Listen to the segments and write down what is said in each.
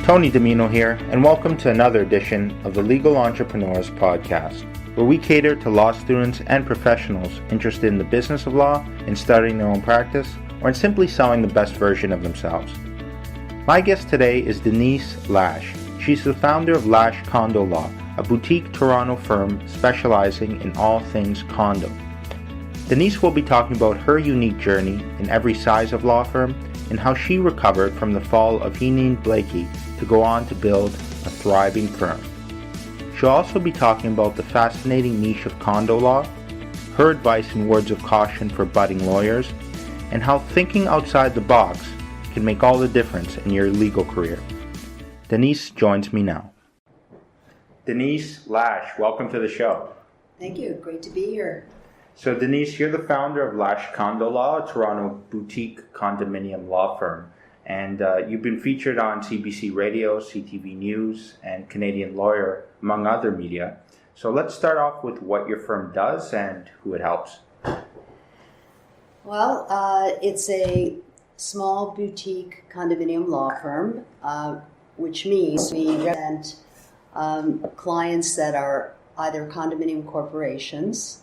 Tony Domino here, and welcome to another edition of the Legal Entrepreneurs Podcast, where we cater to law students and professionals interested in the business of law, in starting their own practice, or in simply selling the best version of themselves. My guest today is Denise Lash. She's the founder of Lash Condo Law, a boutique Toronto firm specializing in all things condo. Denise will be talking about her unique journey in every size of law firm and how she recovered from the fall of Heenan Blaikie to go on to build a thriving firm. She'll also be talking about the fascinating niche of condo law, her advice and words of caution for budding lawyers, and how thinking outside the box can make all the difference in your legal career. Denise joins me now. Denise Lash, welcome to the show. Thank you. Great to be here. So Denise, you're the founder of Lash Condo Law, a Toronto boutique condominium law firm. And you've been featured on CBC Radio, CTV News, and Canadian Lawyer, among other media. So let's start off with what your firm does and who it helps. Well, it's a small boutique condominium law firm, which means we represent clients that are either condominium corporations,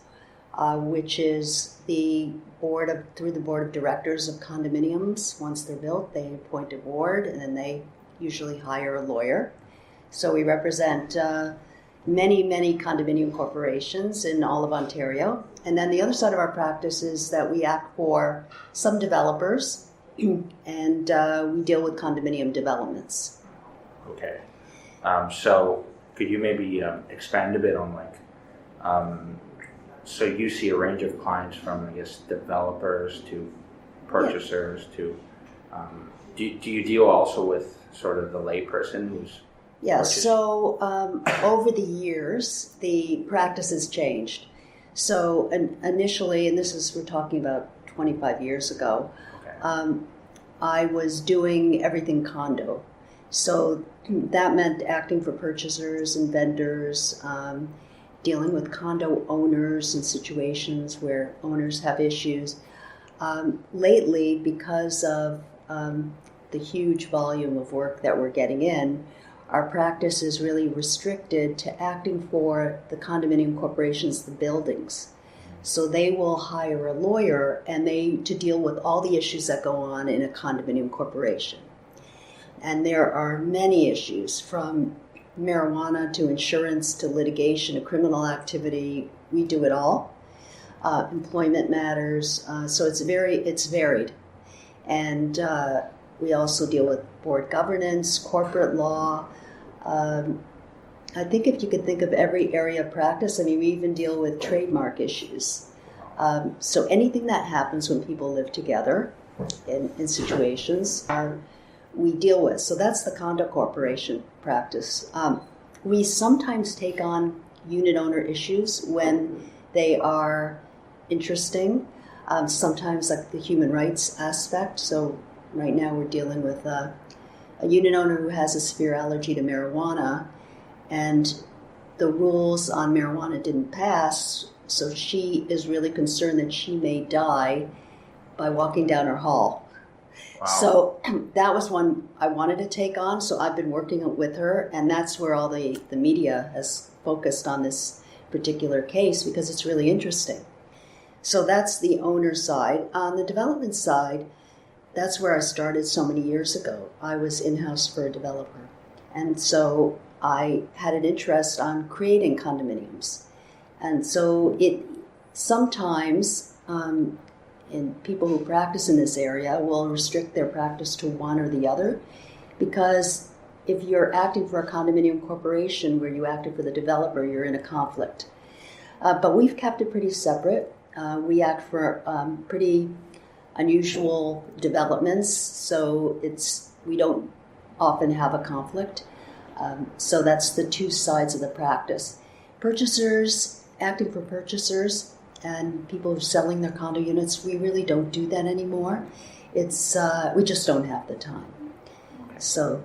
which is through the board of directors of condominiums. Once they're built, they appoint a board, and then they usually hire a lawyer. So we represent many condominium corporations in all of Ontario. And then the other side of our practice is that we act for some developers, and we deal with condominium developments. Okay. So could you maybe expand a bit on so you see a range of clients from, I guess, developers to purchasers to, do you deal also with sort of the layperson who's purchasing? So over the years, the practice has changed. So initially, and we're talking about 25 years ago, okay. I was doing everything condo. So that meant acting for purchasers and vendors, dealing with condo owners in situations where owners have issues. Lately, because of the huge volume of work that we're getting in, our practice is really restricted to acting for the condominium corporations, the buildings. So they will hire a lawyer to deal with all the issues that go on in a condominium corporation. And there are many issues, from marijuana to insurance to litigation to criminal activity. We do it all. Employment matters. So it's varied. And we also deal with board governance, corporate law. I think if you could think of every area of practice, we even deal with trademark issues. So anything that happens when people live together in situations, we deal with. So that's the condo corporation practice. We sometimes take on unit owner issues when they are interesting. Sometimes like the human rights aspect. So right now we're dealing with a unit owner who has a severe allergy to marijuana, and the rules on marijuana didn't pass, so she is really concerned that she may die by walking down her hall. Wow. So that was one I wanted to take on, so I've been working with her, and that's where all the media has focused on this particular case because it's really interesting. So that's the owner side. On the development side, that's where I started so many years ago. I was in-house for a developer, and so I had an interest on creating condominiums. And so it sometimes... and people who practice in this area will restrict their practice to one or the other, because if you're acting for a condominium corporation where you acted for the developer, you're in a conflict. But we've kept it pretty separate. We act for pretty unusual developments, so we don't often have a conflict. So that's the two sides of the practice. Purchasers, acting for purchasers, and people who are selling their condo units, we really don't do that anymore. We just don't have the time. Okay. So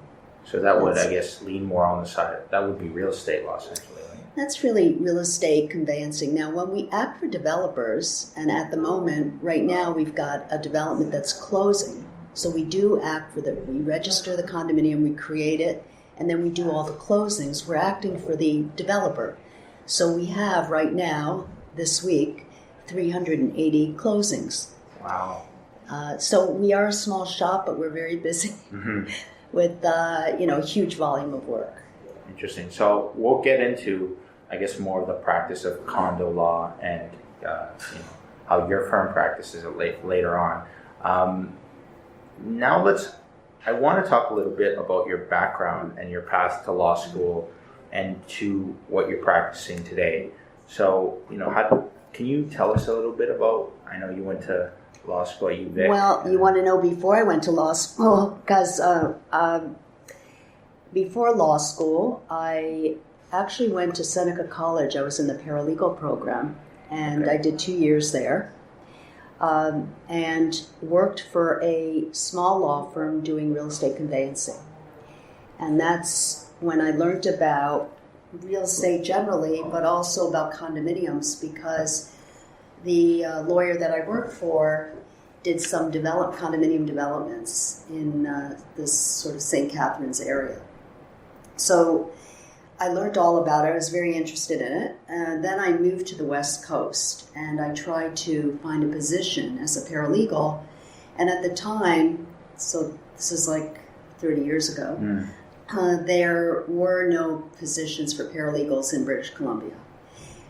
that would, I guess, lean more on the side. That would be real estate law, essentially. Right? That's really real estate conveyancing. Now, when we act for developers, and at the moment, right now, we've got a development that's closing. So we we register the condominium, we create it, and then we do all the closings. We're acting for the developer. So we have right now, this week, 380 closings. Wow. So we are a small shop, but we're very busy with huge volume of work. Interesting. So we'll get into, I guess, more of the practice of condo law and how your firm practices it later on. Now I want to talk a little bit about your background and your path to law school and to what you're practicing today. So, can you tell us a little bit about, I know you went to law school at UVic. Well, you want to know before I went to law school, because before law school, I actually went to Seneca College. I was in the paralegal program, and I did 2 years there. And worked for a small law firm doing real estate conveyancing. And that's when I learned about real estate generally, but also about condominiums, because the lawyer that I worked for did some condominium developments in this sort of St. Catharines area. So I learned all about it. I was very interested in it. And then I moved to the West Coast, and I tried to find a position as a paralegal. And at the time, so this is like 30 years ago, there were no positions for paralegals in British Columbia.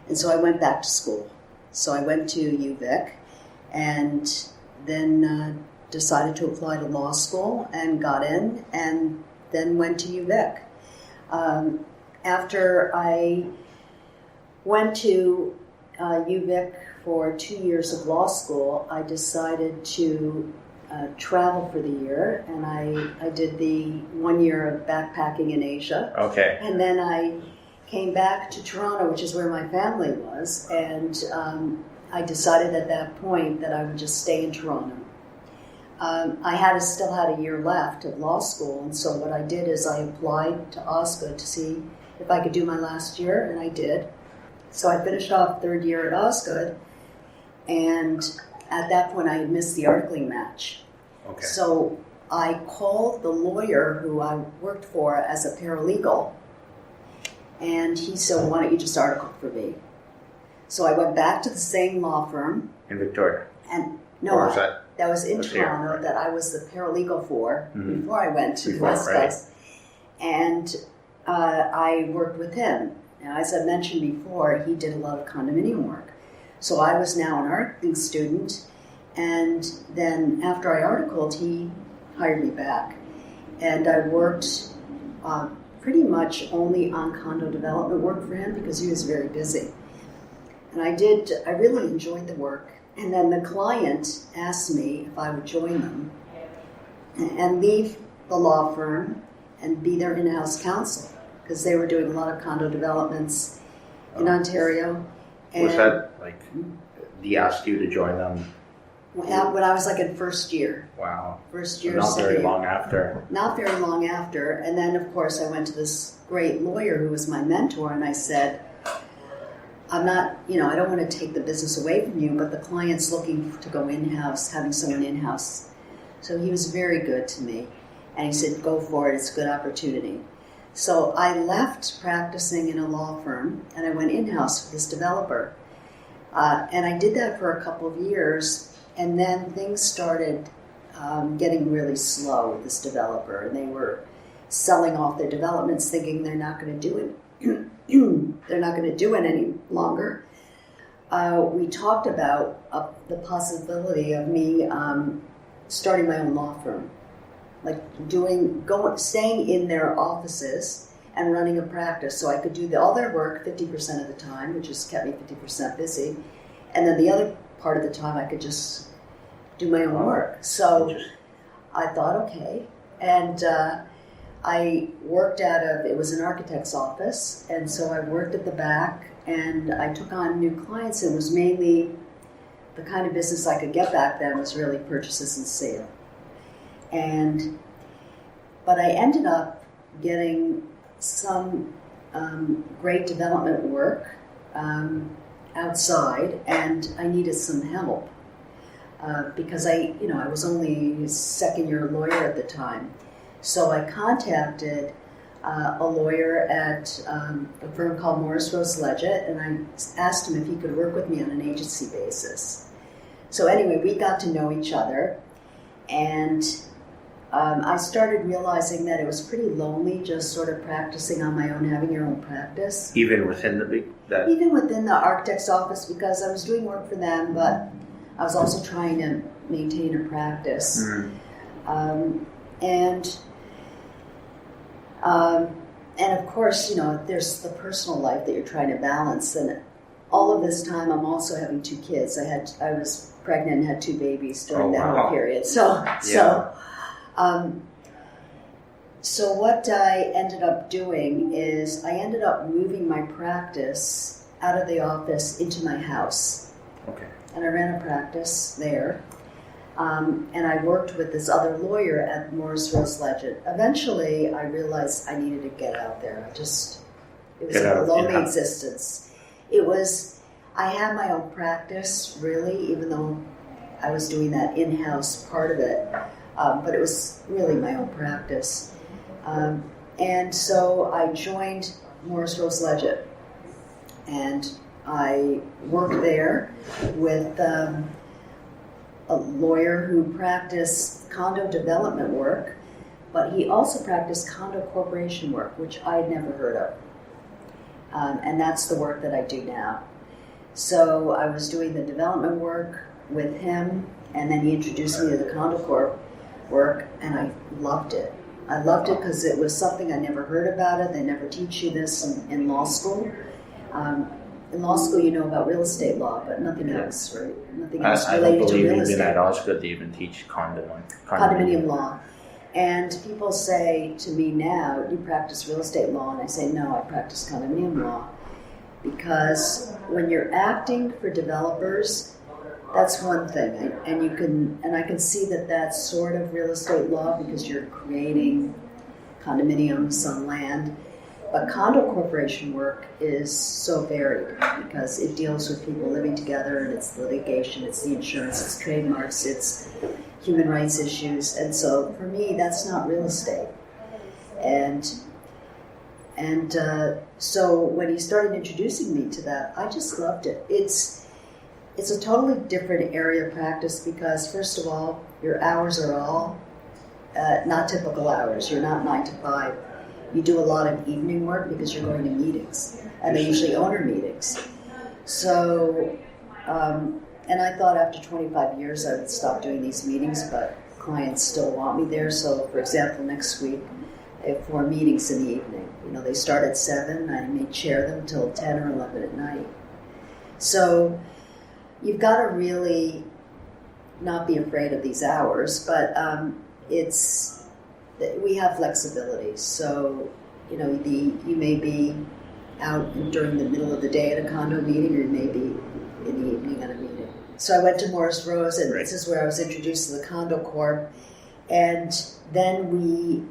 And so I went back to school. So I went to UVic and then decided to apply to law school and got in, and then went to UVic. After I went to UVic for 2 years of law school, I decided to travel for the year, and I did the 1 year of backpacking in Asia. Okay. And then I came back to Toronto, which is where my family was, and I decided at that point that I would just stay in Toronto. I still had a year left of law school, and so what I did is I applied to Osgood to see if I could do my last year, and I did. So I finished off third year at Osgood, and at that point I had missed the articling match. Okay. So I called the lawyer who I worked for as a paralegal, and he said, why don't you just article for me? So I went back to the same law firm. In Victoria? And that was in Toronto, right. That I was the paralegal for before I went to the West Coast. And I worked with him. Now, as I mentioned before, he did a lot of condominium work. So I was now an articling student, and then after I articled, he hired me back. And I worked pretty much only on condo development work for him because he was very busy. And I really enjoyed the work. And then the client asked me if I would join them and leave the law firm and be their in-house counsel, because they were doing a lot of condo developments in Ontario. And was that he asked you to join them? When I was in first year. Wow. First year. So not very long after. Not very long after. And then, of course, I went to this great lawyer who was my mentor, and I said, I'm not, I don't want to take the business away from you, but the client's looking to go in-house, having someone in-house. So he was very good to me. And he said, go for it, it's a good opportunity. So I left practicing in a law firm, and I went in-house for this developer. And I did that for a couple of years, and then things started getting really slow with this developer. And they were selling off their developments thinking they're not going to do it. They're not going to do it any longer. We talked about the possibility of me starting my own law firm, staying in their offices and running a practice, so I could do all their work 50% of the time, which just kept me 50% busy, and then the other part of the time I could just do my own work. So I thought, okay, and I worked it was an architect's office, and so I worked at the back, and I took on new clients. It was mainly the kind of business I could get back then was really purchases and sale. But I ended up getting some great development work outside, and I needed some help. because I was only a second-year lawyer at the time. So I contacted a lawyer at a firm called Morris Rose Leggett, and I asked him if he could work with me on an agency basis. So anyway, we got to know each other, and I started realizing that it was pretty lonely just sort of practicing on my own, having your own practice. Even within Even within the architect's office, because I was doing work for them, but I was also trying to maintain a practice. And of course, there's the personal life that you're trying to balance. And all of this time, I'm also having 2 kids. I was pregnant and had 2 babies during that whole period. So what I ended up doing is I ended up moving my practice out of the office into my house. Okay. And I ran a practice there. And I worked with this other lawyer at Morris Rose Leggett. Eventually, I realized I needed to get out there. It was a lonely existence. I had my own practice, really, even though I was doing that in-house part of it. But it was really my own practice. And so I joined Morris Rose Leggett. And I worked there with a lawyer who practiced condo development work, but he also practiced condo corporation work, which I'd never heard of. And that's the work that I do now. So I was doing the development work with him, and then he introduced me to the condo corp work, and I loved it. I loved it because it was something I never heard about it. They never teach you this in law school. In law school, you know about real estate law, but nothing else, right? Nothing else related to real estate. I don't believe even at law school they even teach condominium law. And people say to me now, you practice real estate law? And I say, no, I practice condominium law. Because when you're acting for developers, that's one thing. And I can see that that's sort of real estate law because you're creating condominiums on land. But condo corporation work is so varied because it deals with people living together, and it's litigation, it's the insurance, it's trademarks, it's human rights issues. And so for me, that's not real estate. And so when he started introducing me to that, I just loved it. It's a totally different area of practice because, first of all, your hours are all not typical hours. You're not 9 to 5. You do a lot of evening work because you're going to meetings, and they're usually owner meetings. So, and I thought after 25 years I would stop doing these meetings, but clients still want me there. So, for example, next week I have 4 meetings in the evening. They start at 7. I may chair them till 10 or 11 at night. So you've got to really not be afraid of these hours, but we have flexibility. So, you may be out during the middle of the day at a condo meeting, or you may be in the evening at a meeting. So I went to Morris Rose, and This is where I was introduced to the Condo Corp. And then we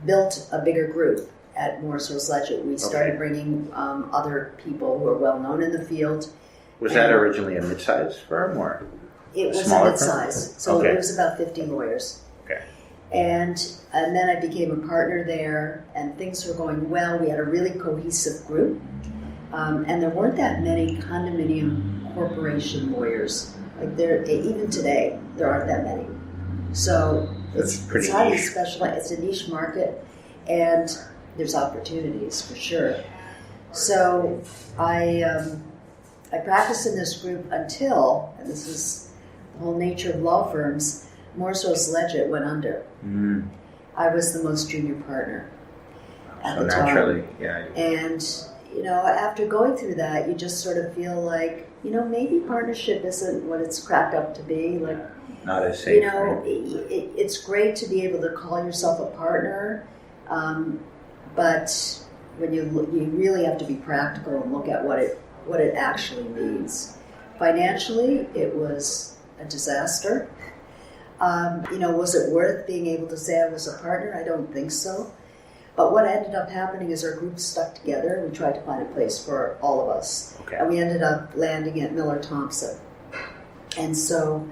built a bigger group at Morris Rose Leggett. We started bringing other people who are well known in the field. Was that originally a mid-sized firm or it was smaller a mid-size? So it was about 50 lawyers. Okay. And then I became a partner there, and things were going well. We had a really cohesive group, and there weren't that many condominium corporation lawyers. Even today, there aren't that many. So it's highly specialized. It's a niche market, and there's opportunities for sure. So I practiced in this group until, and this is the whole nature of law firms, Morris Rose Leggett went under. Mm. I was the most junior partner at the time. And, after going through that, you just sort of feel like, maybe partnership isn't what it's cracked up to be. Like, not as safe. It's great to be able to call yourself a partner, but when you really have to be practical and look at what it actually means. Financially, it was a disaster. Was it worth being able to say I was a partner? I don't think so. But what ended up happening is our group stuck together. We tried to find a place for all of us. Okay. And we ended up landing at Miller Thompson. And so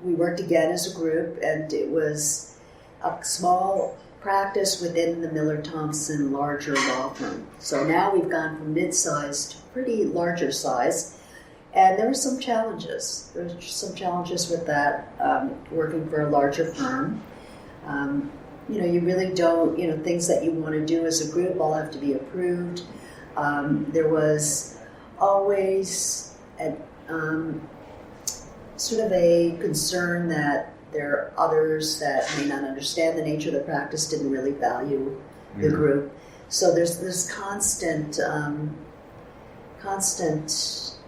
We worked again as a group, and it was a small practice within the Miller Thompson larger law firm. So now we've gone from mid-sized to pretty larger size, and there were some challenges. There were some challenges with that, working for a larger firm. You really don't, things that you want to do as a group all have to be approved. There was always sort of a concern that there are others that may not understand the nature of the practice, didn't really value the group. So there's this constant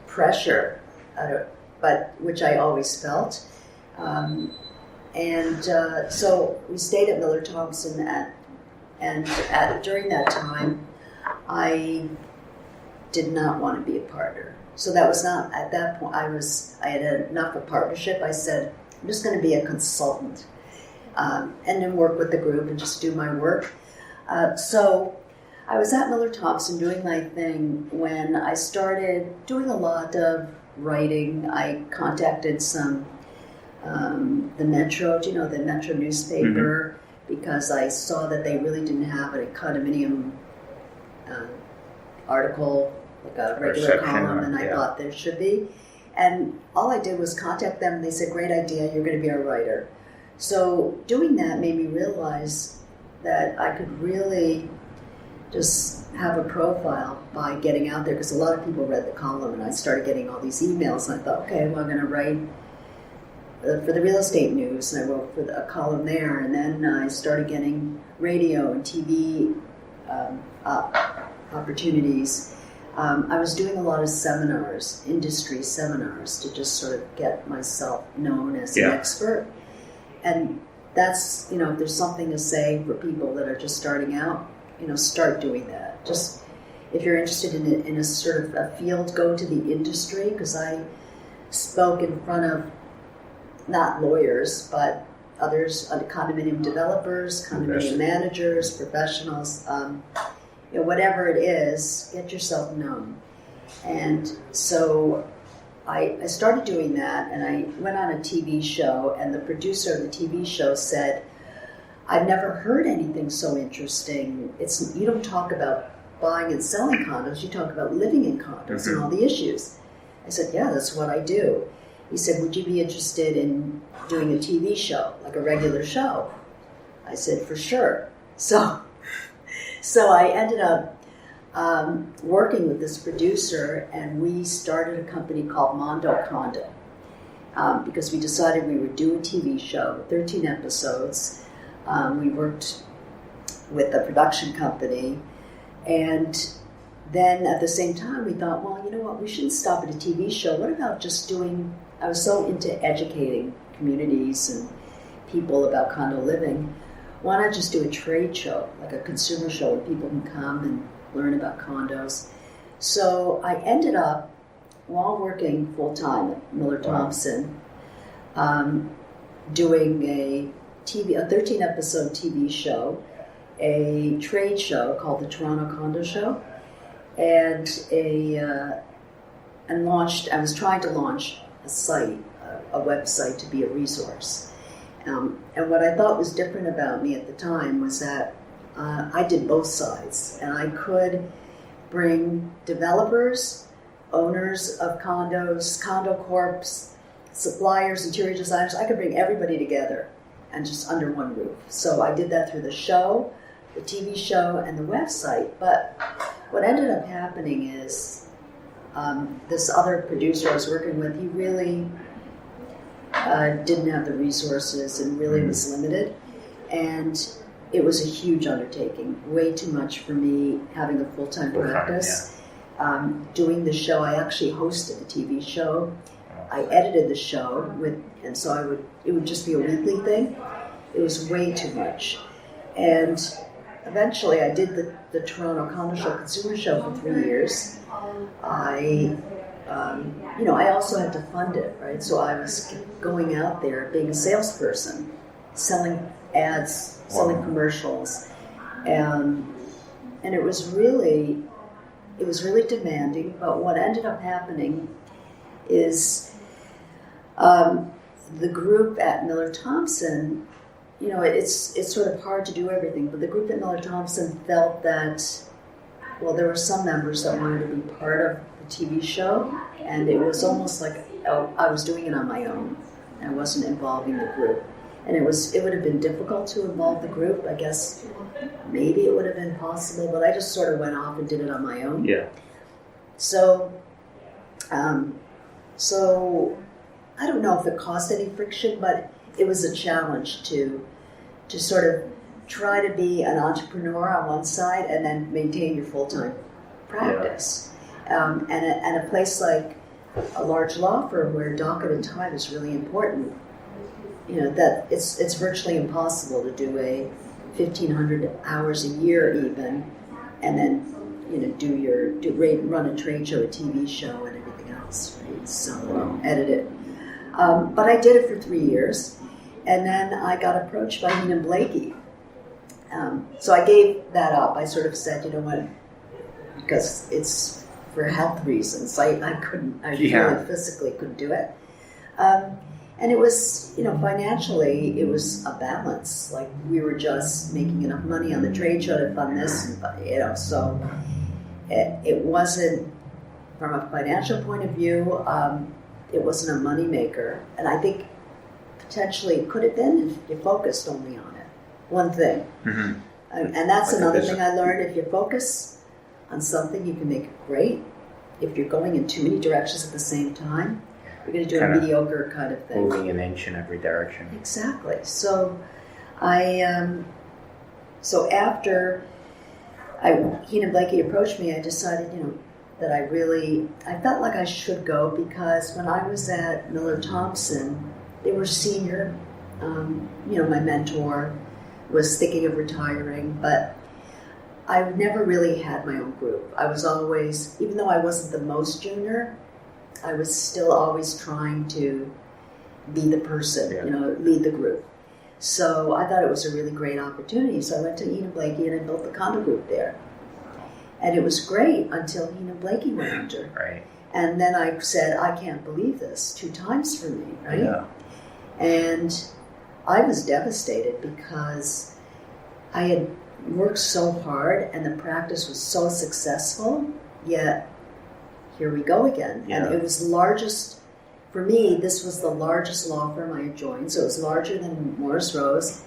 pressure, but which I always felt. So we stayed at Miller Thompson, and during that time, I did not want to be a partner. So that was not, at that point, I had enough of partnership. I said, I'm just going to be a consultant, and then work with the group and just do my work. So I was at Miller Thompson doing my thing when I started doing a lot of writing. I contacted some, the Metro, the Metro newspaper, because I saw that they really didn't have a condominium article, like a regular column, and I thought there should be. And all I did was contact them, and they said, great idea, you're going to be our writer. So doing that made me realize that I could really just have a profile by getting out there, because a lot of people read the column, and I started getting all these emails, and I thought, okay, well, I'm going to write for the real estate news, and I wrote for a column there, and then I started getting radio and TV opportunities. I was doing a lot of seminars, industry seminars, to just sort of get myself known as an expert. And that's, if there's something to say for people that are just starting out, start doing that. Just, if you're interested in a sort of a field, go to the industry, because I spoke in front of not lawyers, but others, condominium developers, condominium managers, professionals, whatever it is, get yourself known. And so I started doing that, and I went on a TV show, and the producer of the TV show said, I've never heard anything so interesting. You don't talk about buying and selling condos, you talk about living in condos and all the issues. I said, yeah, that's what I do. He said, would you be interested in doing a TV show, like a regular show? I said, for sure. So I ended up working with this producer, and we started a company called Mondo Condo, because we decided we would do a TV show, 13 episodes. We worked with a production company, and then at the same time we thought, well, you know what, we shouldn't stop at a TV show. What about just I was so into educating communities and people about condo living. Why not just do a trade show, like a consumer show, where people can come and learn about condos? So I ended up, while working full-time at Miller Thompson, doing a 13-episode TV show, a trade show called the Toronto Condo Show, and I was trying to launch a site, a website, to be a resource. And what I thought was different about me at the time was that I did both sides, and I could bring developers, owners of condos, condo corps, suppliers, interior designers. I could bring everybody together and just under one roof. So I did that through the show, the TV show, and the website. But what ended up happening is this other producer I was working with, he really didn't have the resources and really was limited. And it was a huge undertaking, way too much for me having a full-time practice. Doing the show, I actually hosted a TV show. I edited the show, and so it would just be a weekly thing. It was way too much. And eventually I did the Toronto Condo Show, Consumer Show, for 3 years. I also had to fund it, right? So I was going out there being a salesperson, selling ads, selling commercials, and it was really demanding. But what ended up happening is the group at Miller Thompson, it's sort of hard to do everything, but the group at Miller Thompson felt that, well, there were some members that wanted to be part of the TV show, and it was almost like I was doing it on my own. I wasn't involving the group. And it would have been difficult to involve the group. I guess maybe it would have been possible, but I just sort of went off and did it on my own. Yeah. So I don't know if it caused any friction, but it was a challenge to sort of try to be an entrepreneur on one side and then maintain your full-time practice. Yeah. And a place like a large law firm where docket and time is really important, that it's virtually impossible to do 1,500 hours a year even, and then run a trade show, a TV show, and everything else, right? So edit it. But I did it for 3 years, and then I got approached by Heenan Blaikie. So I gave that up. I sort of said, you know what, because it's for health reasons. I really physically couldn't do it. And it was, financially, it was a balance. Like, we were just making enough money on the trade show to fund this, so it wasn't, from a financial point of view, it wasn't a money maker. And I think potentially it could have been if you focused only on it. One thing. Mm-hmm. And that's like another thing I learned. If you focus on something, you can make it great. If you're going in too many directions at the same time, you're going to do a mediocre kind of thing. Moving an inch in every direction. Exactly. So after Heenan Blaikie approached me, I decided, that I felt like I should go, because when I was at Miller Thompson, they were senior. My mentor was thinking of retiring, but I never really had my own group. I was always, even though I wasn't the most junior, I was still always trying to be the person, lead the group. So I thought it was a really great opportunity. So I went to Heenan Blaikie and I built the condo group there. And it was great until Heenan Blaikie went under. Right. And then I said, I can't believe this, 2 times for me, right? Yeah. And I was devastated because I had worked so hard and the practice was so successful, yet here we go again. Yeah. And it was the largest, for me, this was the largest law firm I had joined. So it was larger than Morris Rose,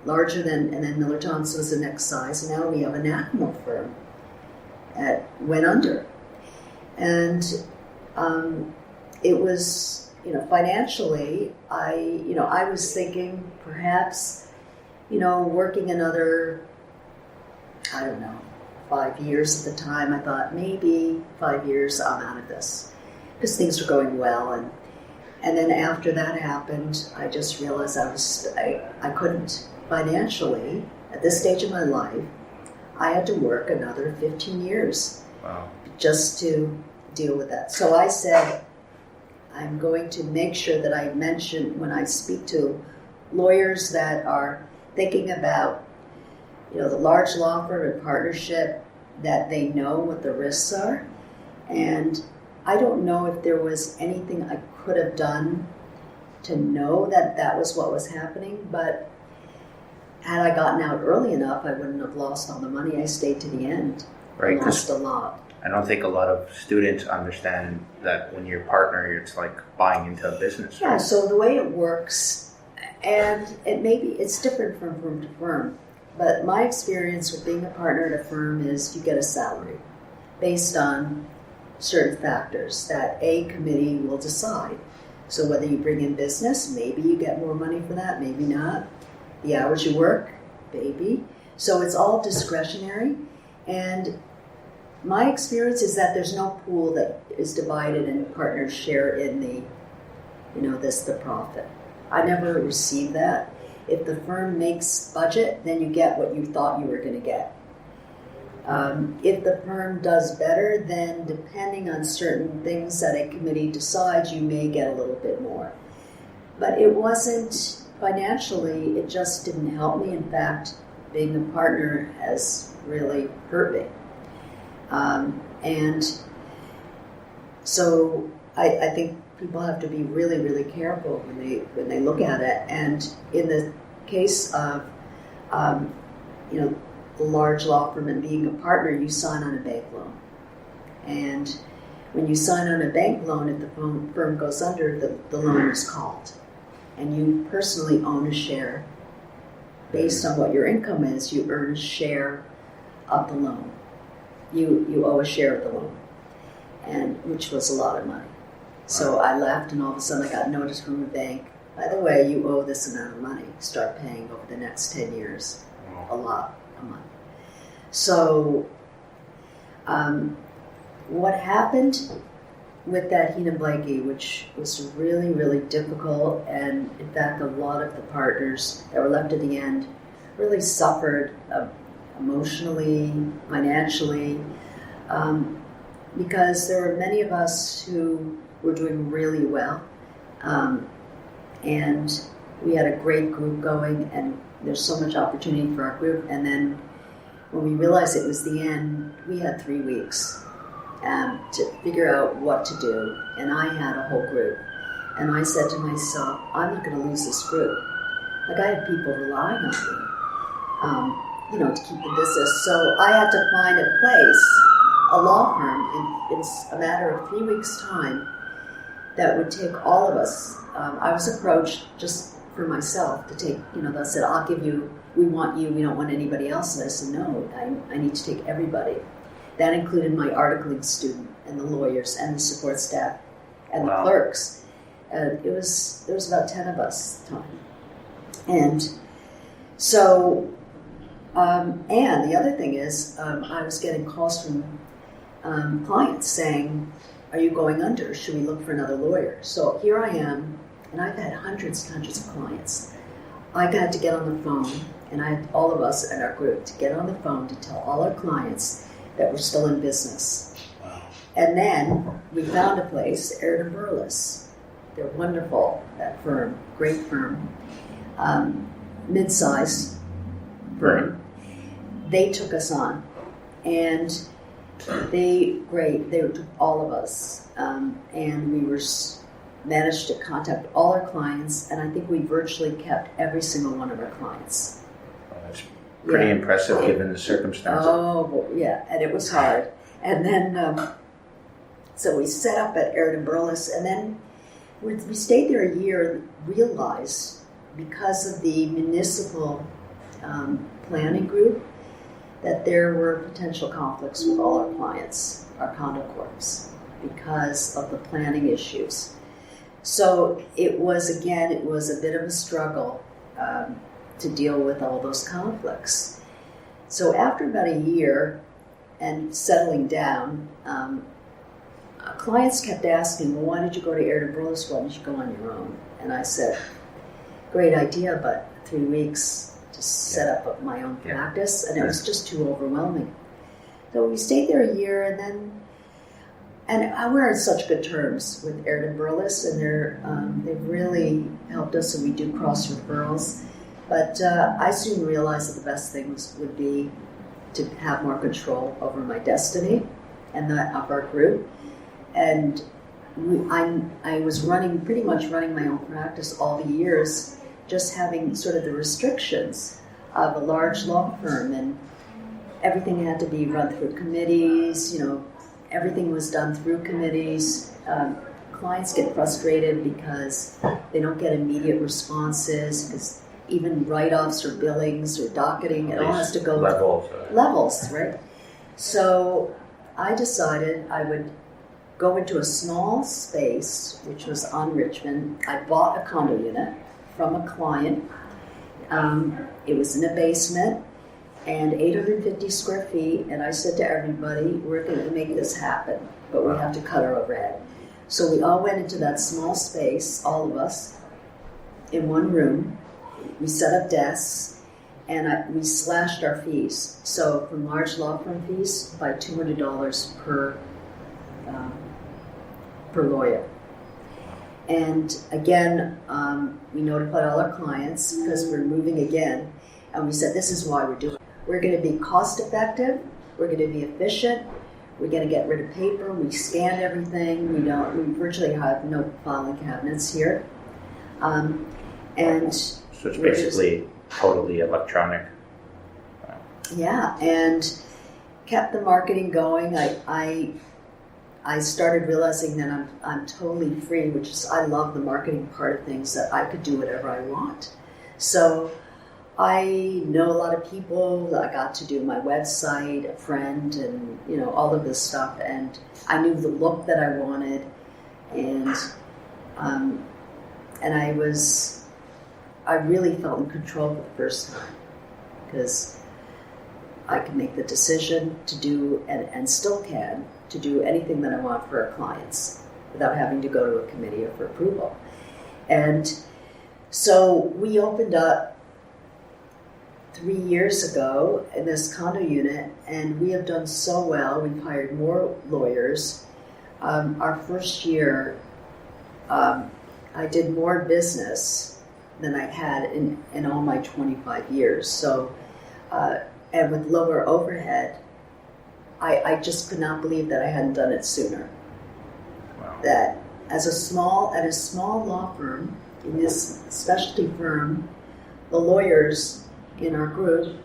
and then Miller Thompson was the next size. And now we have a national firm that went under. And it was, financially, I was thinking perhaps, working another, 5 years at the time. I thought maybe 5 years I'm out of this, because things were going well. And then after that happened, I just realized I couldn't financially, at this stage of my life, I had to work another 15 years. Wow. Just to deal with that. So I said, I'm going to make sure that I mention when I speak to lawyers that are thinking about, the large law firm and partnership, that they know what the risks are. And I don't know if there was anything I could have done to know that that was what was happening, but had I gotten out early enough, I wouldn't have lost all the money. I stayed to the end. Right. I lost a lot. I don't think a lot of students understand that when you're a partner, it's like buying into a business. Yeah, right? So the way it works, and it's different from firm to firm, but my experience with being a partner at a firm is you get a salary based on certain factors that a committee will decide. So whether you bring in business, maybe you get more money for that, maybe not. The hours you work, maybe. So it's all discretionary. And my experience is that there's no pool that is divided and partners share in the profit. I never received that. If the firm makes budget, then you get what you thought you were going to get. If the firm does better, then depending on certain things that a committee decides, you may get a little bit more. But it wasn't financially, it just didn't help me. In fact, being a partner has really hurt me. And so I think people have to be really, really careful when they look at it. And in the case of, the large law firm and being a partner, you sign on a bank loan. And when you sign on a bank loan, if the firm goes under, the loan is called. And you personally own a share. Based on what your income is, you earn a share of the loan. You owe a share of the loan, and which was a lot of money. So I left, and all of a sudden I got notice from the bank, by the way, you owe this amount of money. Start paying over the next 10 years. A lot of money. So what happened with that Heenan Blaikie, which was really, really difficult, and in fact a lot of the partners that were left at the end really suffered emotionally, financially, because there were many of us who were doing really well, and we had a great group going, and there's so much opportunity for our group. And then when we realized it was the end, we had 3 weeks to figure out what to do, and I had a whole group, and I said to myself, I'm not going to lose this group. Like, I have people relying on me, to keep the business. So I had to find a place, a law firm, in a matter of 3 weeks' time, that would take all of us. I was approached just for myself to take, they said, I'll give you, we want you, we don't want anybody else. And I said, no, I need to take everybody. That included my articling student and the lawyers and the support staff and the clerks. There was about 10 of us at the time. And so, and the other thing is, I was getting calls from clients saying, are you going under? Should we look for another lawyer? So here I am, and I've had hundreds and hundreds of clients. I had to get on the phone, and I had all of us in our group to get on the phone to tell all our clients that we're still in business. Wow. And then we found a place, Aird & Burles. They're wonderful, that firm, great firm, mid-sized firm. They took us on, and they took all of us, and we managed to contact all our clients, and I think we virtually kept every single one of our clients. Well, that's pretty impressive given the circumstances. Oh, well, yeah, and it was hard. And then, so we set up at Aird & Burles, and then we stayed there a year and realized, because of the municipal planning group, that there were potential conflicts with all our clients, our condo corps, because of the planning issues. So it was a bit of a struggle to deal with all those conflicts. So after about a year and settling down, clients kept asking, well, why did you go to Aird & Burles? Why didn't you go on your own? And I said, great idea, but 3 weeks to set up my own practice, and it was just too overwhelming. So we stayed there a year, and we're on such good terms with Aird & Burles, and they've really helped us, and we do cross referrals. But I soon realized that the best thing would be to have more control over my destiny and that of our group. And I was pretty much running my own practice all the years, just having sort of the restrictions of a large law firm, and everything had to be run through committees, everything was done through committees. Clients get frustrated because they don't get immediate responses, because even write-offs or billings or docketing, it all has to go levels, right? So I decided I would go into a small space, which was on Richmond. I bought a condo unit from a client. It was in a basement and 850 square feet, and I said to everybody, we're going to make this happen, but we have to cut our rent. So we all went into that small space, all of us, in one room. We set up desks, and we slashed our fees. So from large law firm fees by $200 per lawyer. And again, we notified all our clients because we're moving again, and we said, this is why we're doing it. We're going to be cost effective, we're going to be efficient, we're going to get rid of paper. We scan everything. We virtually have no filing cabinets here. And so it's basically totally electronic. Yeah, and kept the marketing going. I started realizing that I'm totally free, which is I love the marketing part of things, that I could do whatever I want. So I know a lot of people. I got to do my website, a friend, and all of this stuff. And I knew the look that I wanted, and I really felt in control for the first time, because I can make the decision to do, and still can, to do anything that I want for our clients without having to go to a committee for approval. And so we opened up 3 years ago in this condo unit, and we have done so well. We've hired more lawyers. Our first year, I did more business than I had in all my 25 years. So, and with lower overhead, I just could not believe that I hadn't done it sooner. Wow. That at a small law firm, in this specialty firm, the lawyers in our group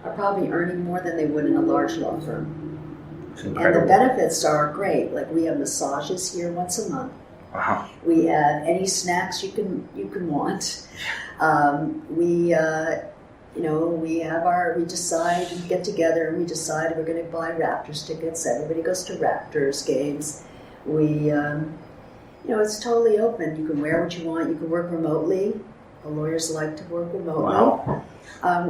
are probably earning more than they would in a large law firm. It's incredible. And the benefits are great. Like, we have massages here once a month. Wow. We have any snacks you can want. We decide, we get together and we decide we're going to buy Raptors tickets. Everybody goes to Raptors games. It's totally open. You can wear what you want. You can work remotely. The lawyers like to work remotely. Wow.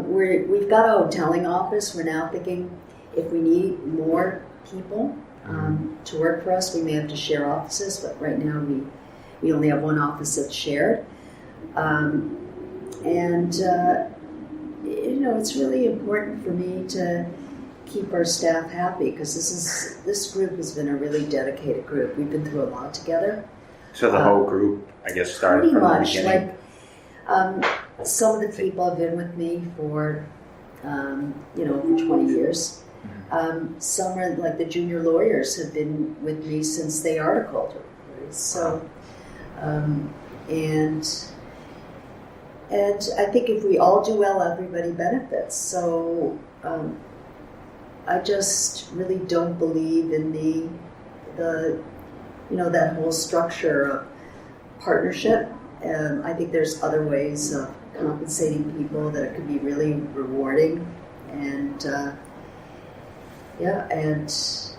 We've got a hoteling office. We're now thinking if we need more people to work for us, we may have to share offices. But right now we only have one office that's shared. It's really important for me to keep our staff happy, because this group has been a really dedicated group. We've been through a lot together. So the whole group, I guess, started from the beginning. Like some of the people have been with me for over 20 years. Some are like the junior lawyers have been with me since they articled. So, and I think if we all do well, everybody benefits. So I just really don't believe in the that whole structure of partnership. I think there's other ways of compensating people that it could be really rewarding, and that's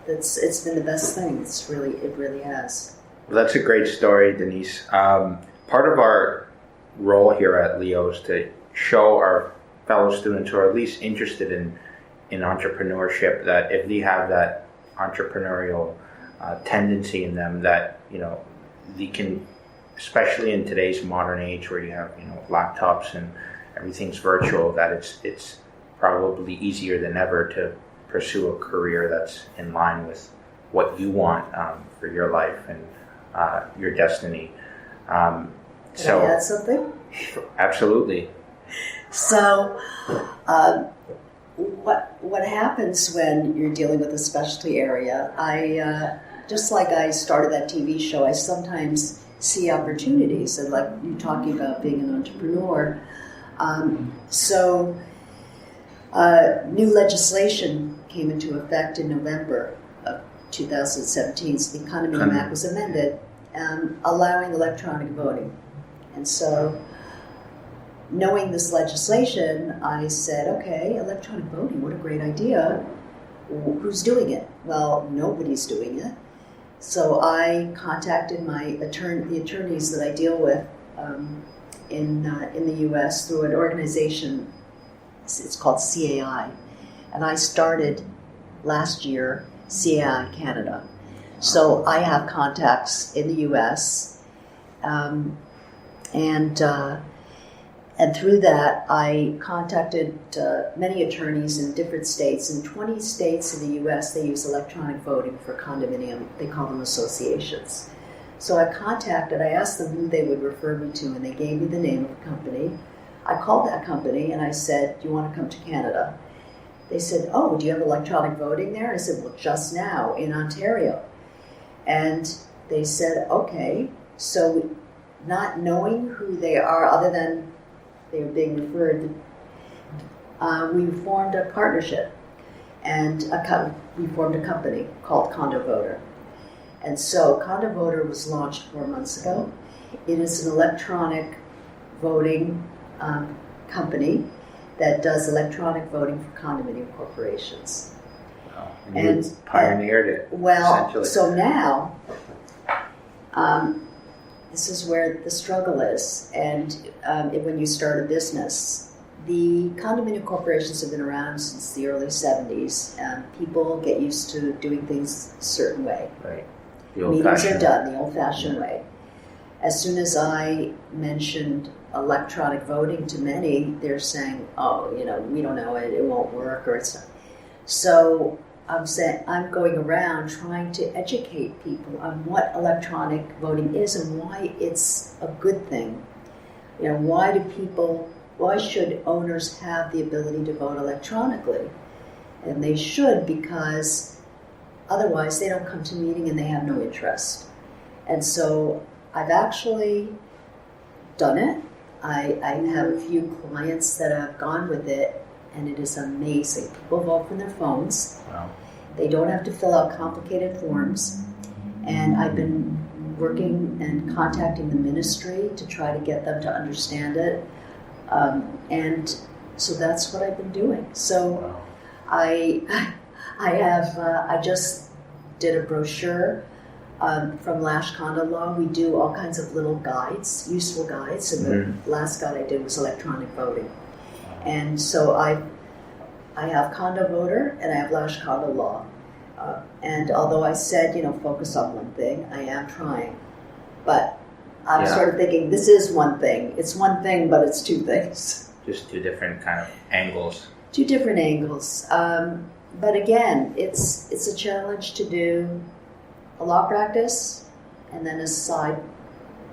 it's been the best thing. It really has. Well, that's a great story, Denise. Part of our role here at Leo is to show our fellow students who are at least interested in entrepreneurship that if they have that entrepreneurial tendency in them, that they can, especially in today's modern age where you have laptops and everything's virtual, that it's probably easier than ever to pursue a career that's in line with what you want for your life and your destiny. Can I add something? Absolutely. So, what happens when you're dealing with a specialty area? Just like I started that TV show, I sometimes see opportunities, and like you talking about being an entrepreneur. New legislation came into effect in November of 2017. So the Condominium Act was amended, allowing electronic voting. And so, knowing this legislation, I said, okay, electronic voting, what a great idea. Who's doing it? Well, nobody's doing it. So I contacted the attorneys that I deal with in the U.S. through an organization. It's called CAI, and I started last year CAI Canada. So I have contacts in the U.S. And through that, I contacted many attorneys in different states. In 20 states in the U.S., they use electronic voting for condominium. They call them associations. So I asked them who they would refer me to, and they gave me the name of the company. I called that company, and I said, do you want to come to Canada? they said, "Oh, do you have electronic voting there?" I said, "Well, just now in Ontario." And they said, "Okay." So not knowing who they are, other than they were being referred, we formed a partnership, and we formed a company called Condo Voter. And so Condo Voter was launched 4 months ago. It is an electronic voting company that does electronic voting for condominium corporations. Wow. And you pioneered it. Well, so now, this is where the struggle is. And when you start a business, the condominium corporations have been around since the early 70s. People get used to doing things a certain way. Right. Meetings are done the old-fashioned way. As soon as I mentioned electronic voting to many, they're saying, "Oh, we don't know it won't work," or it's not. So I'm going around trying to educate people on what electronic voting is and why it's a good thing. Why should owners have the ability to vote electronically? And they should, because otherwise they don't come to meeting and they have no interest. And so I've actually done it. I have a few clients that have gone with it, and it is amazing. People vote from their phones. Wow. They don't have to fill out complicated forms. And I've been working and contacting the ministry to try to get them to understand it. And so that's what I've been doing. So Wow. I just did a brochure from Lash Condo Law. We do all kinds of little guides, useful guides, and the last guide I did was electronic voting. And so I have Condo Voter and I have Lash Condo Law. And although I said, focus on one thing, I am trying. But I'm sort of thinking, this is one thing. It's one thing, but it's two things. Just two different kind of angles. Two different angles. But again, it's a challenge to do a law practice and then a side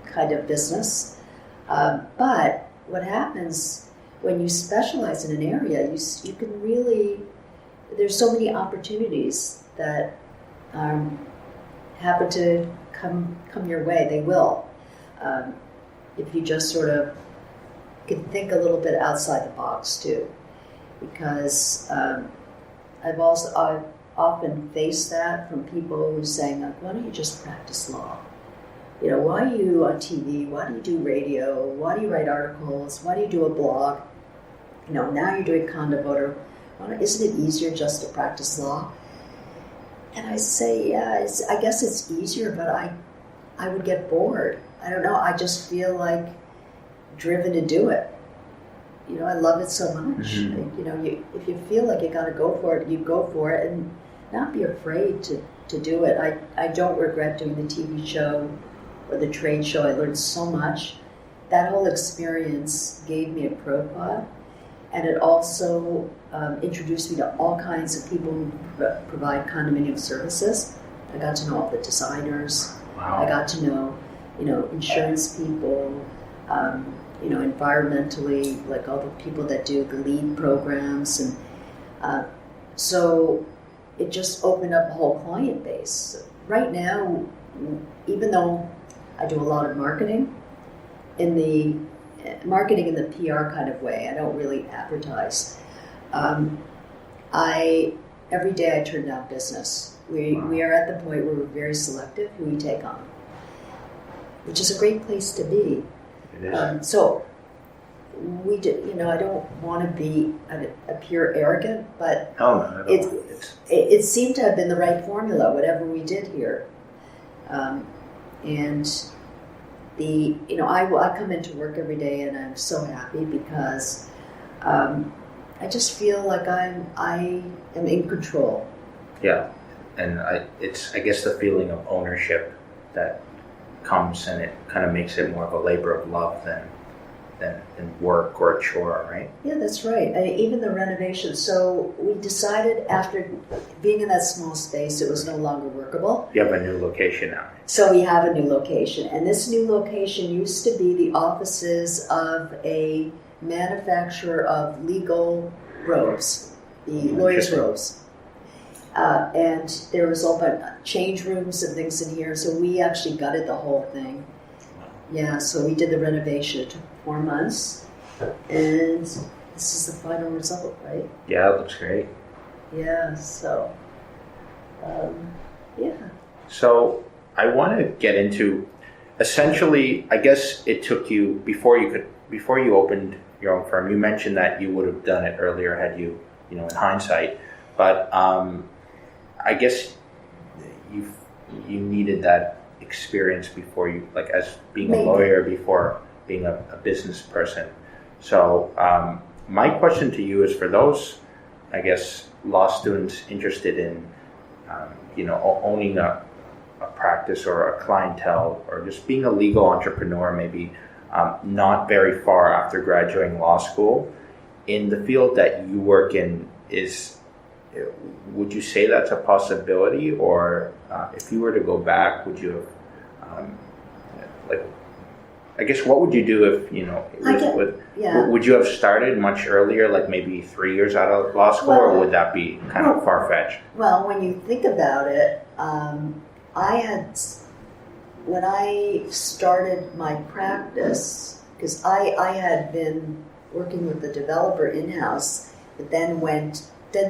kind of business. But what happens when you specialize in an area, you can really, there's so many opportunities that happen to come your way. They will. If you just sort of can think a little bit outside the box too. Because I've often faced that from people who are saying, like, why don't you just practice law? Why are you on TV? Why do you do radio? Why do you write articles? Why do you do a blog? Now you're doing Condo Voter. Isn't it easier just to practice law? And I say, yeah, I guess it's easier, but I would get bored. I don't know. I just feel like driven to do it. I love it so much. Mm-hmm. If you feel like you got to go for it, you go for it, and not be afraid to do it. I don't regret doing the TV show or the trade show. I learned so much. That whole experience gave me a profile, and it also introduced me to all kinds of people who provide condominium services. I got to know all the designers. Wow. I got to know, insurance people. Environmentally, like all the people that do the LEED programs. And so it just opened up a whole client base. Right now, even though I do a lot of marketing in the PR kind of way, I don't really advertise. Every day I turn down business. We are at the point where we're very selective who we take on, which is a great place to be. So we did, I don't want to appear arrogant, but it seemed to have been the right formula, whatever we did here. And I come into work every day and I'm so happy because I just feel like I am in control. Yeah, and it's I guess the feeling of ownership that comes, and it kind of makes it more of a labor of love than work or a chore, right? Yeah, that's right. Even the renovation. So we decided after being in that small space, it was no longer workable. You have a new location now. So we have a new location. And this new location used to be the offices of a manufacturer of legal robes. the lawyers' robes. And there was all but change rooms and things in here, so we actually gutted the whole thing. Yeah, so we did the renovation. It took 4 months, and this is the final result, right? Yeah, it looks great. Yeah, so, yeah. So I want to get into, essentially, I guess it took you, before you opened your own firm, you mentioned that you would have done it earlier had you, in hindsight, but I guess you needed that experience before you, like as being a lawyer, before being a business person. So my question to you is, for those, I guess, law students interested in, owning a practice or a clientele, or just being a legal entrepreneur, maybe not very far after graduating law school, in the field that you work in, would you say that's a possibility? Or if you were to go back, would you have, I guess, what would you do if, would you have started much earlier, like maybe 3 years out of law school, or would that be kind of far-fetched? Well, when you think about it, when I started my practice, because I had been working with the developer in-house, but then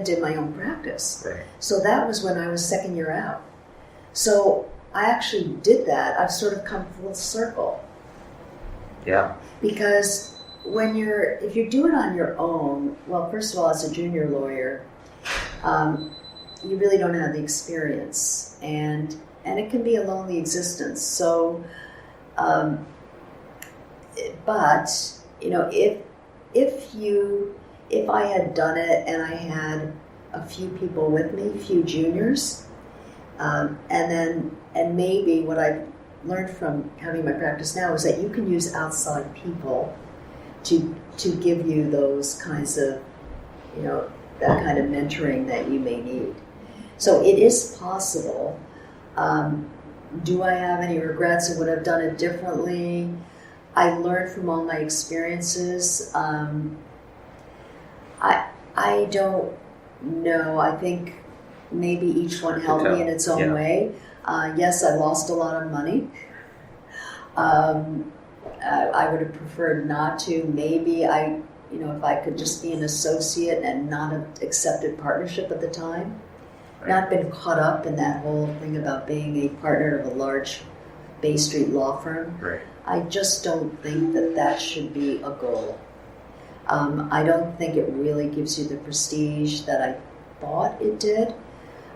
did my own practice. Right. So that was when I was second year out. So I actually did that. I've sort of come full circle. Yeah. Because if you do it on your own, well, first of all, as a junior lawyer, you really don't have the experience, and it can be a lonely existence. So, but if I had done it and I had a few people with me, a few juniors, and maybe what I've learned from having my practice now is that you can use outside people to give you those kinds of, that kind of mentoring that you may need. So it is possible. Do I have any regrets, or would I have done it differently? I learned from all my experiences. I don't know. I think maybe each one helped me in its own way. Yes, I lost a lot of money. I would have preferred not to. Maybe if I could just be an associate and not have accepted partnership at the time, not been caught up in that whole thing about being a partner of a large Bay Street law firm. Right. I just don't think that should be a goal. I don't think it really gives you the prestige that I thought it did.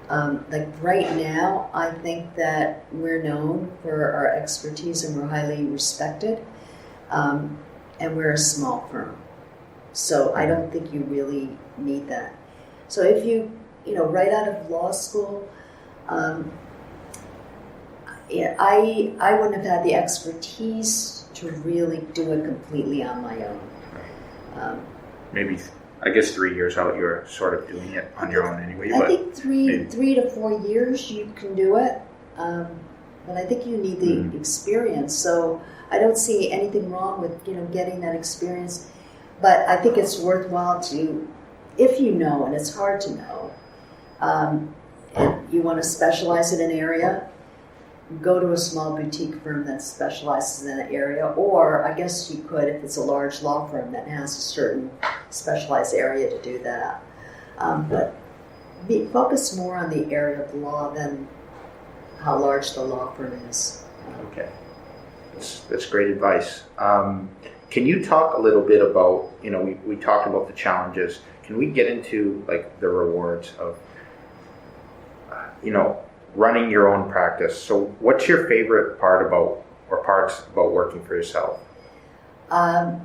Like right now, I think that we're known for our expertise and we're highly respected, and we're a small firm. So I don't think you really need that. So if you right out of law school, I wouldn't have had the expertise to really do it completely on my own. Maybe, I guess 3 years out, you're sort of doing it on your own anyway. I think three to 4 years you can do it, but I think you need the experience. So I don't see anything wrong with getting that experience, but I think it's worthwhile to, if you know, and it's hard to know, and you want to specialize in an area, go to a small boutique firm that specializes in an area, or I guess you could, if it's a large law firm that has a certain specialized area, to do that. But focus more on the area of law than how large the law firm is. Okay. That's great advice. Can you talk a little bit about, we talked about the challenges. Can we get into like the rewards of, running your own practice? So what's your favorite parts about working for yourself? I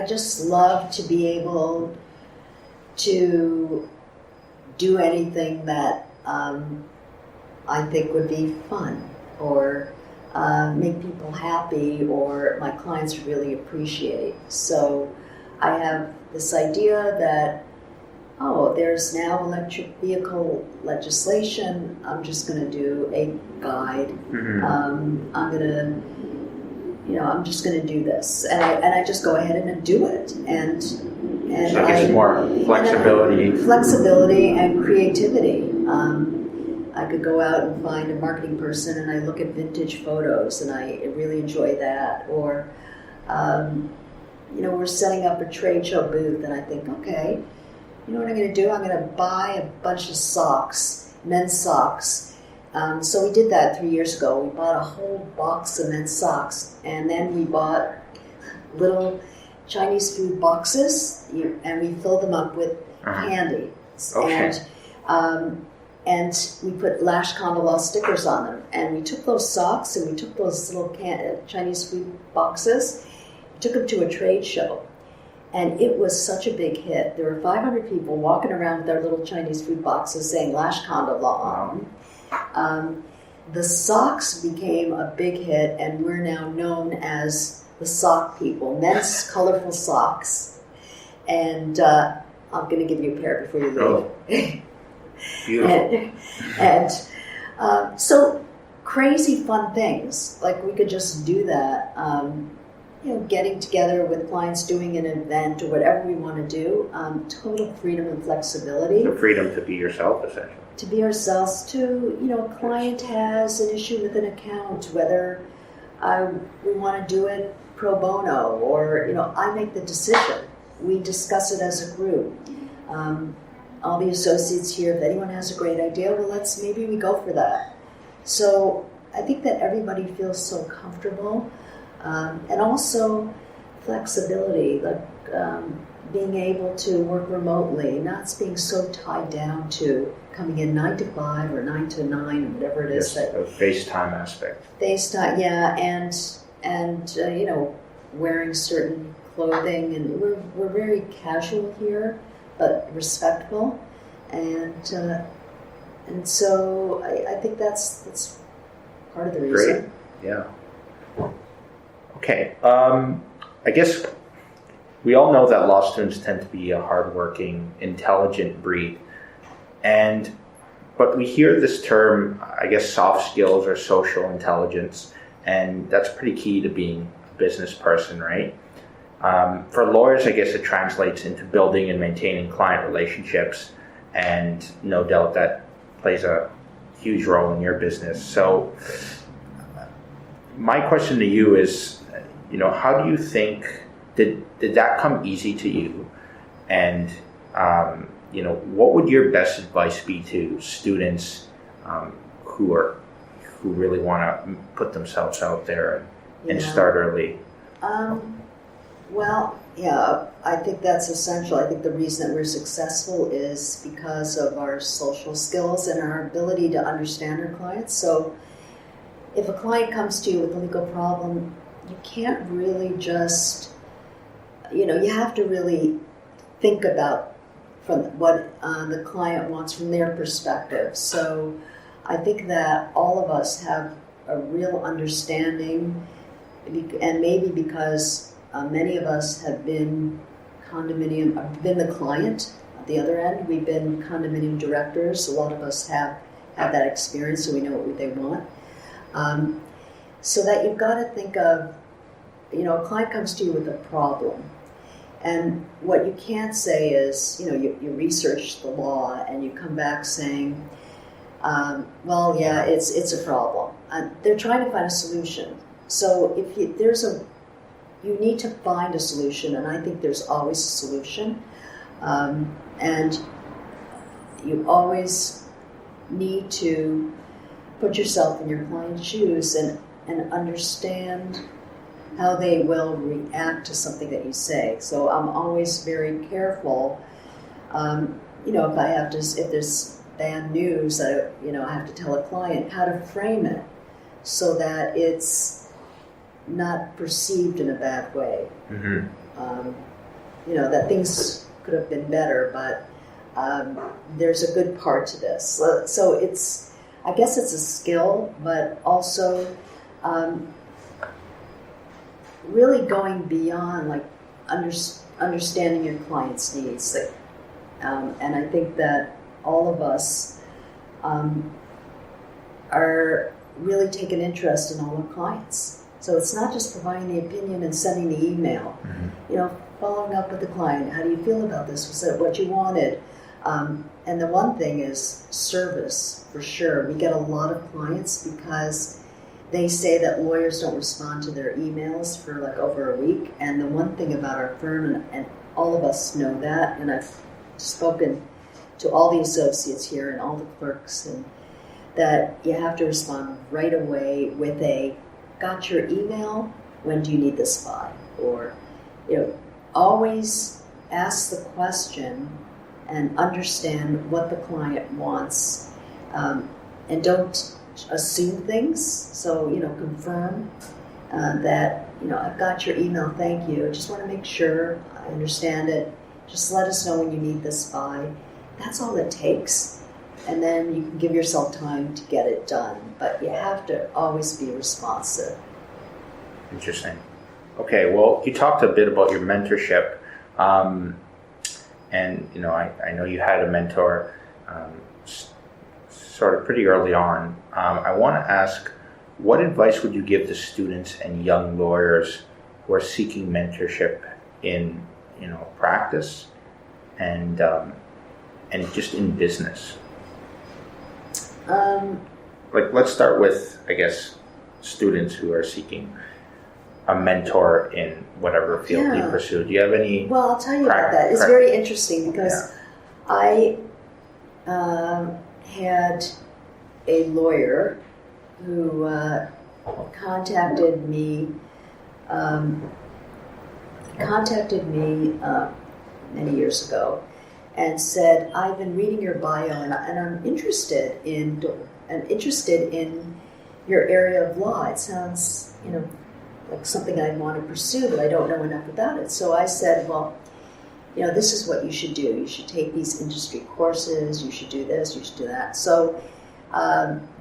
just love to be able to do anything that I think would be fun, or make people happy, or my clients really appreciate. So I have this idea that, there's now electric vehicle legislation. I'm just going to do a guide. Mm-hmm. I'm just going to do this, and I just go ahead and do it, and And so I guess more flexibility. Flexibility and creativity. I could go out and find a marketing person and I look at vintage photos and I really enjoy that. Or, we're setting up a trade show booth and I think, okay, you know what I'm going to do? I'm going to buy a bunch of socks, men's socks. So we did that 3 years ago. We bought a whole box of men's socks and then we bought little Chinese food boxes and we filled them up with candy. Okay. And we put Lash Condo Law stickers on them. And we took those socks and we took those little Chinese food boxes, took them to a trade show. And it was such a big hit. There were 500 people walking around with their little Chinese food boxes saying Lash Condo Law on them. The socks became a big hit, and we're now known as the sock people, men's colorful socks. And I'm going to give you a pair before you leave. Oh. Beautiful. and so crazy fun things, like we could just do that, getting together with clients, doing an event or whatever we want to do, total freedom and flexibility. The freedom to be yourself, essentially. To be ourselves, a client has an issue with an account, whether we want to do it pro bono or, I make the decision. We discuss it as a group. All the associates here, if anyone has a great idea, well, maybe we go for that. So I think that everybody feels so comfortable. And also flexibility, like being able to work remotely, not being so tied down to coming in 9 to 5 or 9 to 9 or whatever it is. Yes, the FaceTime aspect. FaceTime, yeah, and wearing certain clothing, and we're very casual here, but respectful, and so I think that's part of the reason. Great, yeah. Okay, I guess we all know that law students tend to be a hardworking, intelligent breed, but we hear this term, I guess, soft skills or social intelligence, and that's pretty key to being a business person, right? For lawyers, I guess it translates into building and maintaining client relationships, and no doubt that plays a huge role in your business. So my question to you is, how do you think, did that come easy to you? And, what would your best advice be to students who really want to put themselves out there and start early? Well, yeah, I think that's essential. I think the reason that we're successful is because of our social skills and our ability to understand our clients. So if a client comes to you with a legal problem, you can't really just, you have to really think about from what the client wants from their perspective. So I think that all of us have a real understanding, and maybe because many of us have been the client at the other end. We've been condominium directors. A lot of us have that experience, so we know what they want. So that you've got to think of, a client comes to you with a problem. And what you can't say is, you research the law and you come back saying, well, yeah, it's a problem. They're trying to find a solution. So if you need to find a solution, and I think there's always a solution. And you always need to put yourself in your client's shoes and understand how they will react to something that you say. So I'm always very careful. If there's bad news that I have to tell a client, how to frame it so that it's not perceived in a bad way. Mm-hmm. That things could have been better, but there's a good part to this. So I guess it's a skill, but also really going beyond, like understanding your client's needs. And I think that all of us are really take an interest in all our clients. So it's not just providing the opinion and sending the email. Following up with the client. How do you feel about this? Was that what you wanted? And the one thing is service, for sure. We get a lot of clients because they say that lawyers don't respond to their emails for like over a week. And the one thing about our firm, and all of us know that, and I've spoken to all the associates here and all the clerks, and that you have to respond right away with a, got your email, when do you need this by? Or, always ask the question and understand what the client wants, and don't assume things. So, confirm that, I've got your email, thank you. I just want to make sure I understand it. Just let us know when you need this by. That's all it takes. And then you can give yourself time to get it done. But you have to always be responsive. Interesting. Okay, well, you talked a bit about your mentorship. And, I know you had a mentor sort of pretty early on. I want to ask, what advice would you give to students and young lawyers who are seeking mentorship in, practice and just in business? Let's start with, I guess, students who are seeking a mentor in whatever field you pursue. Do you have any? Well, I'll tell you about that. It's very interesting because I had a lawyer who contacted me many years ago and said, I've been reading your bio and I'm interested in your area of law. It sounds, like something I'd want to pursue, but I don't know enough about it. So I said, well, this is what you should do. You should take these industry courses. You should do this. You should do that. So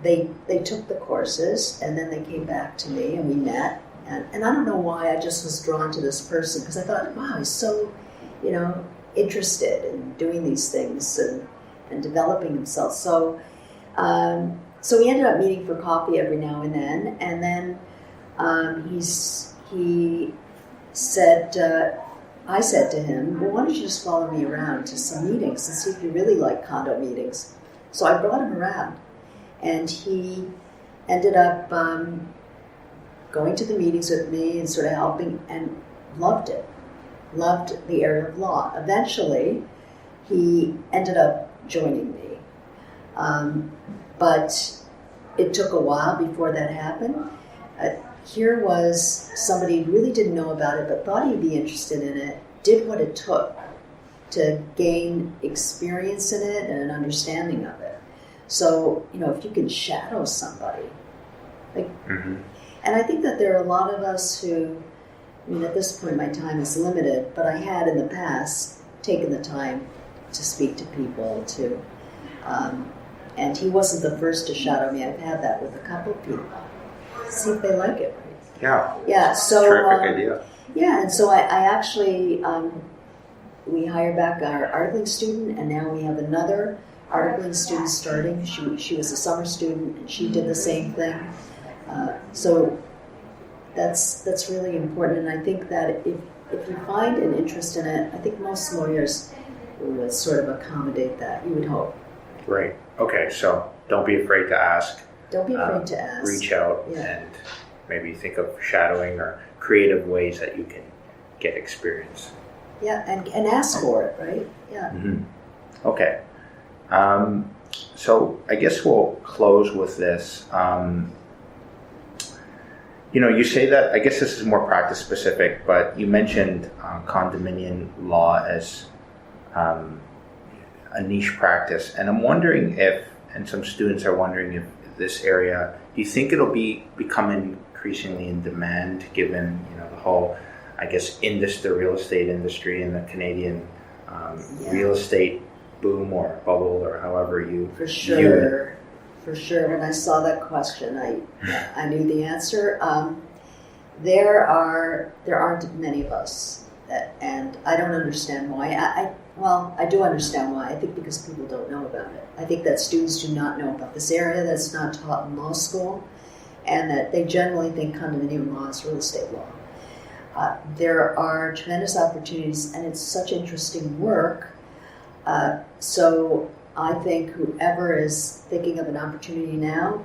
they took the courses, and then they came back to me, and we met. And I don't know why I just was drawn to this person, because I thought, wow, he's so, interested in doing these things and developing himself. So we ended up meeting for coffee every now and then he said, I said to him, well, why don't you just follow me around to some meetings and see if you really like condo meetings? So I brought him around, and he ended up going to the meetings with me and sort of helping, and loved it. Loved the area of law. Eventually, he ended up joining me. But it took a while before that happened. Here was somebody who really didn't know about it, but thought he'd be interested in it, did what it took to gain experience in it and an understanding of it. So, if you can shadow somebody, and I think that there are a lot of us who, at this point my time is limited, but I had in the past taken the time to speak to people, and he wasn't the first to shadow me. I've had that with a couple of people. See if they like it. Yeah. So terrific idea. Yeah, and so I actually we hired back our articling student, and now we have another articling student starting. She was a summer student, and she did the same thing. So that's really important, and I think that if you find an interest in it, I think most lawyers would sort of accommodate that. You would hope. Right. Okay. So don't be afraid to ask. Don't be afraid to ask. Reach out and maybe think of shadowing or creative ways that you can get experience. Yeah, and ask for it, right? Yeah. Mm-hmm. Okay. So I guess we'll close with this. You say that, I guess this is more practice specific, but you mentioned condominium law as a niche practice. And I'm wondering and some students are wondering if this area, do you think it'll be becoming increasingly in demand given, the whole, I guess, the real estate industry and the Canadian real estate boom or bubble or however you view it? For sure. When I saw that question, I knew the answer. There aren't many of us, and I don't understand why. I do understand why. I think because people don't know about it. I think that students do not know about this area. That's not taught in law school, and that they generally think condominium law is real estate law. There are tremendous opportunities, and it's such interesting work. So I think whoever is thinking of an opportunity now,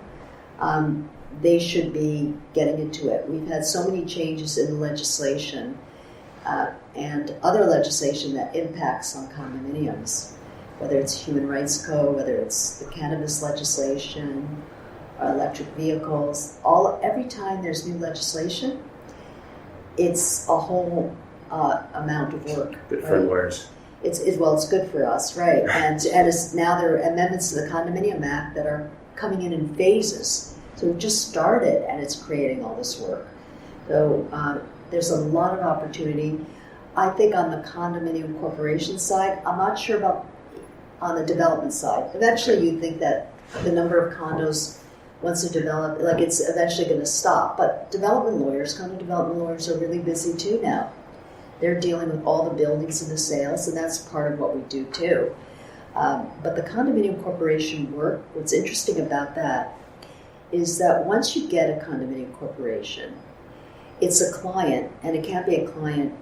they should be getting into it. We've had so many changes in the legislation and other legislation that impacts on condominiums, whether it's Human Rights Code, whether it's the cannabis legislation, electric vehicles. Every time there's new legislation, it's a whole amount of work. Good for lawyers. It's good for us, right? And now there are amendments to the Condominium Act that are coming in phases. So we've just started, and it's creating all this work. So there's a lot of opportunity. I think on the condominium corporation side, I'm not sure about on the development side. Eventually, you think that the number of condos, once they're developed, like it's eventually going to stop. But condo development lawyers are really busy too now. They're dealing with all the buildings and the sales, and that's part of what we do too. But the condominium corporation work, what's interesting about that is that once you get a condominium corporation, it's a client, and it can't be a client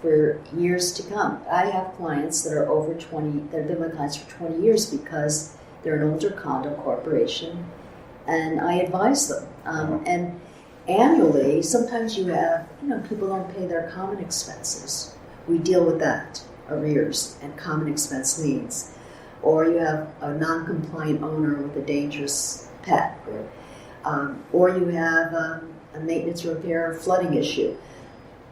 for years to come. I have clients that are over 20, that have been my clients for 20 years because they're an older condo corporation, and I advise them. And annually, sometimes you have, people don't pay their common expenses. We deal with that, arrears and common expense liens. Or you have a non-compliant owner with a dangerous pet, or you have a maintenance, repair, or flooding issue.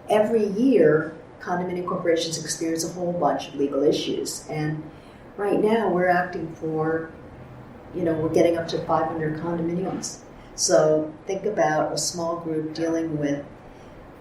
Every year, condominium corporations experience a whole bunch of legal issues. And right now, we're acting for, we're getting up to 500 condominiums. So think about a small group dealing with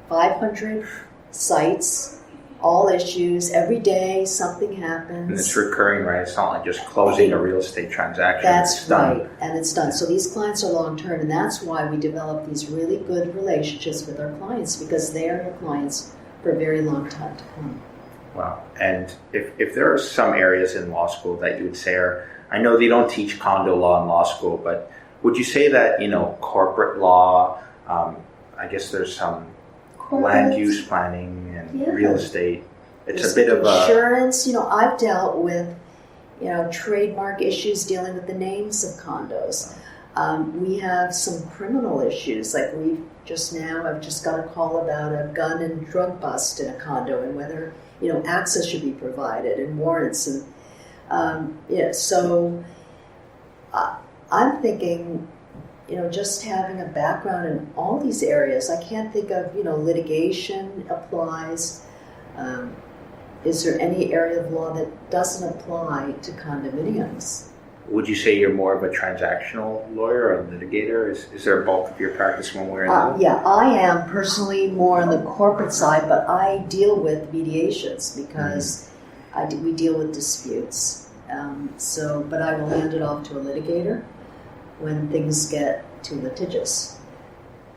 500 sites, all issues, every day something happens. And it's recurring, right? It's not like just closing a real estate transaction. That's right, and it's done. So these clients are long-term, and that's why we develop these really good relationships with our clients, because they are your clients for a very long time to come. Wow. And if there are some areas in law school that you would say are, I know they don't teach condo law in law school, but would you say that, corporate law, I guess there's some land use planning and real estate. There's a bit of insurance. I've dealt with, trademark issues dealing with the names of condos. We have some criminal issues, like I've just got a call about a gun and drug bust in a condo and whether, access should be provided and warrants. And, so I'm thinking, just having a background in all these areas. I can't think of, litigation applies. Is there any area of law that doesn't apply to condominiums? Would you say you're more of a transactional lawyer or a litigator? Is there a bulk of your practice one way or another? Yeah, I am personally more on the corporate side, but I deal with mediations because we deal with disputes. But I will hand it off to a litigator when things get too litigious.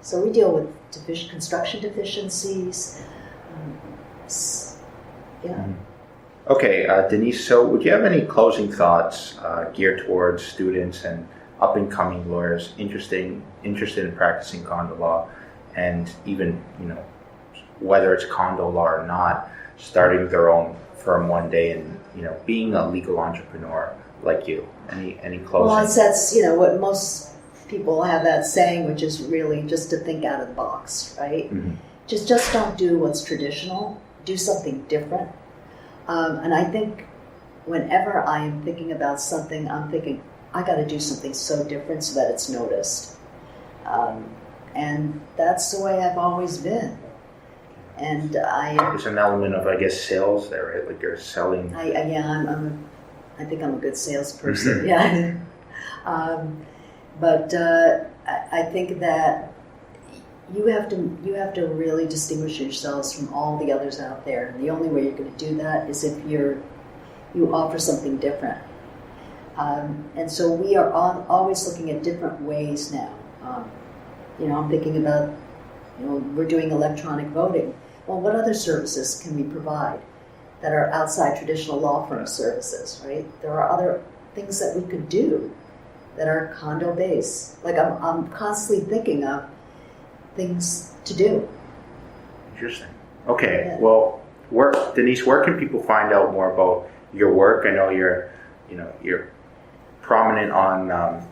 So we deal with construction deficiencies. Okay, Denise, so would you have any closing thoughts geared towards students and up-and-coming lawyers interested in practicing condo law, and even, whether it's condo law or not, starting their own firm one day and, being a legal entrepreneur like you? Any closing? Well, that's, what most people have that saying, which is really just to think out of the box, right? Mm-hmm. Just don't do what's traditional. Do something different. And I think whenever I am thinking about something, I'm thinking, I got to do something so different so that it's noticed. And that's the way I've always been. And there's an element of, I guess, sales there, right? Like you're selling. I think I'm a good salesperson. Mm-hmm. Yeah. But I think that you have to really distinguish yourselves from all the others out there, and the only way you're going to do that is if you offer something different. And so we are always looking at different ways now. I'm thinking about, we're doing electronic voting. Well, what other services can we provide that are outside traditional law firm services, right? There are other things that we could do that are condo-based. Like I'm constantly thinking of things to do. Interesting. Okay, well, Denise, where can people find out more about your work? I know you're prominent on,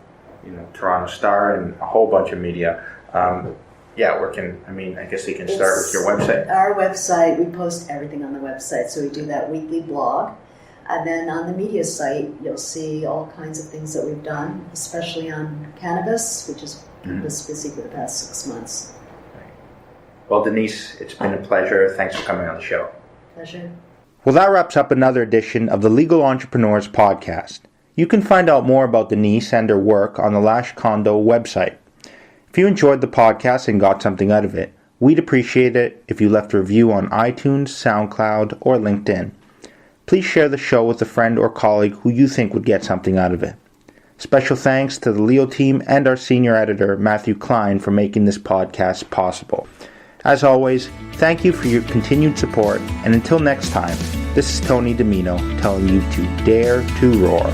Toronto Star and a whole bunch of media. I guess they can start with your website. Our website, we post everything on the website, so we do that weekly blog. And then on the media site, you'll see all kinds of things that we've done, especially on cannabis, which has kept us busy for the past 6 months. Well, Denise, it's been a pleasure. Thanks for coming on the show. Pleasure. Well, that wraps up another edition of the Legal Entrepreneurs Podcast. You can find out more about Denise and her work on the Lash Condo website. If you enjoyed the podcast and got something out of it, we'd appreciate it if you left a review on iTunes, SoundCloud, or LinkedIn. Please share the show with a friend or colleague who you think would get something out of it. Special thanks to the Leo team and our senior editor, Matthew Klein, for making this podcast possible. As always, thank you for your continued support, and until next time, this is Tony Domino telling you to dare to roar.